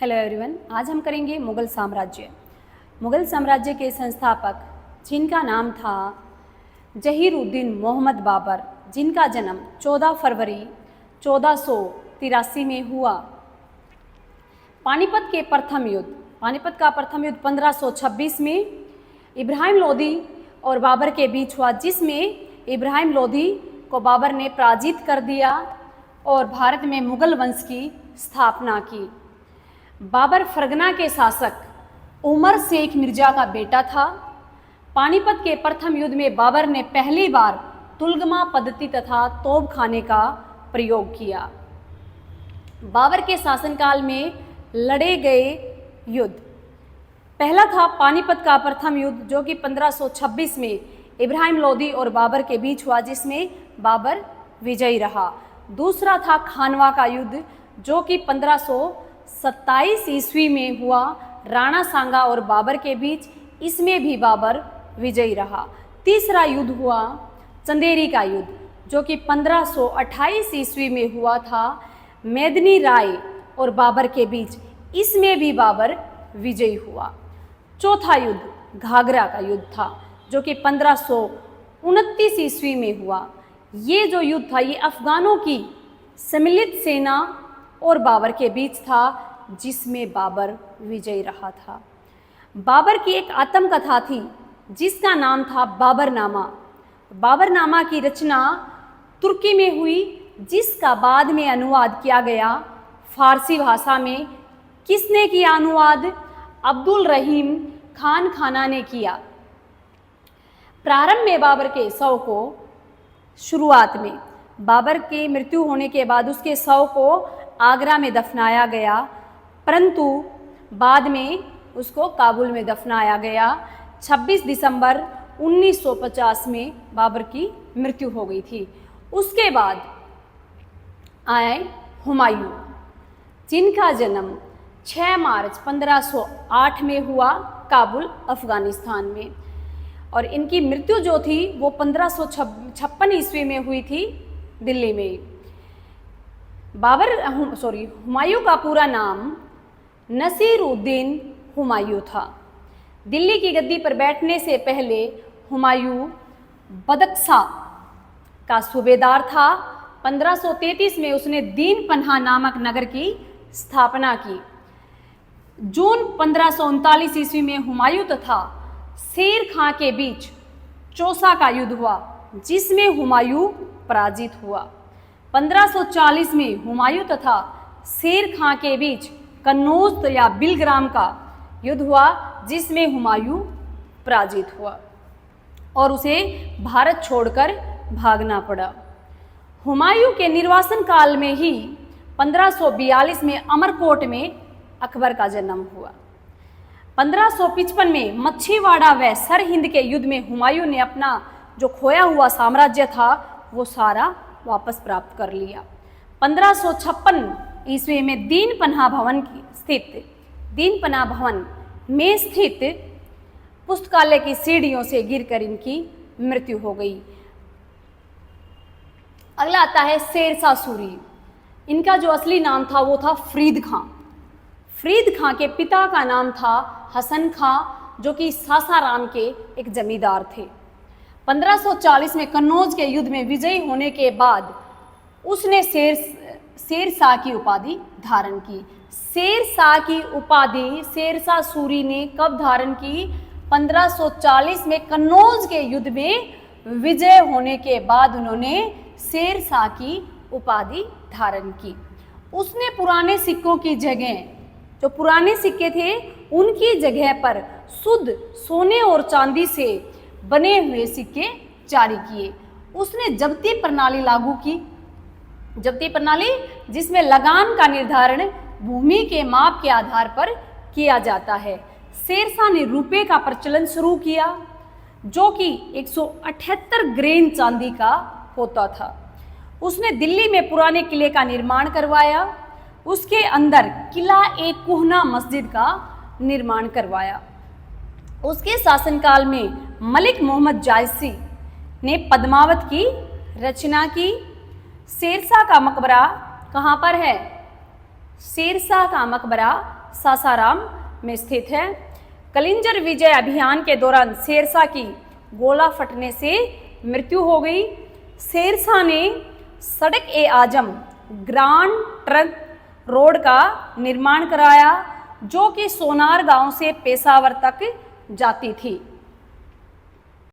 Hello everyone, आज हम करेंगे मुग़ल साम्राज्य। मुग़ल साम्राज्य के संस्थापक जिनका नाम था जहीरुद्दीन मोहम्मद बाबर, जिनका जन्म 14 फरवरी 1483 में हुआ। पानीपत का प्रथम युद्ध 1526 में इब्राहिम लोदी और बाबर के बीच हुआ, जिसमें इब्राहिम लोदी को बाबर ने पराजित कर दिया और भारत में मुग़ल वंश की स्थापना की। बाबर फरगना के शासक उमर शेख मिर्जा का बेटा था। पानीपत के प्रथम युद्ध में बाबर ने पहली बार तुलगमा पद्धति तथा तोपखाने का प्रयोग किया। बाबर के शासनकाल में लड़े गए युद्ध, पहला था पानीपत का प्रथम युद्ध, जो कि 1526 में इब्राहिम लोदी और बाबर के बीच हुआ, जिसमें बाबर विजयी रहा। दूसरा था खानवा का युद्ध, जो कि 1527 ईस्वी में हुआ, राणा सांगा और बाबर के बीच, इसमें भी बाबर विजयी रहा। तीसरा युद्ध हुआ चंदेरी का युद्ध, जो कि 1528 ईस्वी में हुआ था, मेदनी राय और बाबर के बीच, इसमें भी बाबर विजयी हुआ। चौथा युद्ध घाघरा का युद्ध था, जो कि 1529 ईस्वी में हुआ। ये जो युद्ध था, ये अफगानों की सम्मिलित सेना और बाबर के बीच था, जिसमें बाबर विजयी रहा था। बाबर की एक आत्मकथा थी, जिसका नाम था बाबरनामा। बाबरनामा की रचना तुर्की में हुई, जिसका बाद में अनुवाद किया गया फारसी भाषा में। किसने किया अनुवाद? अब्दुल रहीम खान खाना ने किया। प्रारंभ में बाबर के शव को, शुरुआत में बाबर की मृत्यु होने के बाद उसके शव को आगरा में दफनाया गया, परंतु बाद में उसको काबुल में दफनाया गया। 26 दिसंबर 1950 में बाबर की मृत्यु हो गई थी। उसके बाद आए हुमायूं, जिनका जन्म 6 मार्च 1508 में हुआ काबुल, अफ़गानिस्तान में, और इनकी मृत्यु जो थी वो 1556 ईस्वी में हुई थी, दिल्ली में। हुमायूं का पूरा नाम नसीरुद्दीन हुमायूं था। दिल्ली की गद्दी पर बैठने से पहले हुमायूं बदख्शा का सूबेदार था। 1533 में उसने दीन पन्हा नामक नगर की स्थापना की। जून 1539 ईस्वी में हुमायूं तथा शेर खां के बीच चौसा का युद्ध हुआ, जिसमें हुमायूं पराजित हुआ। 1540 में हुमायूं तथा शेर खां के बीच कन्नौज या बिलग्राम का युद्ध हुआ, जिसमें हुमायूं पराजित हुआ और उसे भारत छोड़कर भागना पड़ा। हुमायूं के निर्वासन काल में ही 1542 में अमरकोट में अकबर का जन्म हुआ। 1555 में मच्छीवाड़ा व सरहिंद के युद्ध में हुमायूं ने अपना जो खोया हुआ साम्राज्य था वो सारा वापस प्राप्त कर लिया। 1556 ईस्वी में दीन पन्हा भवन में स्थित पुस्तकालय की सीढ़ियों से गिरकर इनकी मृत्यु हो गई। अगला आता है शेरशाह सूरी। इनका जो असली नाम था वो था फरीद खां। फरीद खां के पिता का नाम था हसन खां, जो कि सासाराम के एक जमींदार थे। 1540 में कन्नौज के युद्ध में विजयी होने के बाद उसने शेरशाह की उपाधि धारण की। शेरशाह की उपाधि शेरशाह सूरी ने कब धारण की? 1540 में कन्नौज के युद्ध में विजय होने के बाद उन्होंने शेरशाह की उपाधि धारण की। उसने पुराने सिक्कों की जगह, जो पुराने सिक्के थे उनकी जगह पर शुद्ध सोने और चांदी से बने हुए सिक्के जारी किए। उसने जब्ती प्रणाली लागू की। जब्ती प्रणाली जिसमें लगान का निर्धारण भूमि के माप के आधार पर किया जाता है। शेरशाह ने रुपए का प्रचलन शुरू किया, जो कि 178 ग्रेन चांदी का होता था। उसने दिल्ली में पुराने किले का निर्माण करवाया। उसके अंदर किला एक कुहना मस्जिद का निर्माण करवाया। उसके शासनकाल में मलिक मोहम्मद जायसी ने पद्मावत की रचना की। शेरशाह का मकबरा कहाँ पर है? शेरशाह का मकबरा सासाराम में स्थित है। कलिंजर विजय अभियान के दौरान शेरशाह की गोला फटने से मृत्यु हो गई। शेरशाह ने सड़क ए आजम ग्रांड ट्रंक रोड का निर्माण कराया, जो कि सोनार गांव से पेशावर तक जाती थी।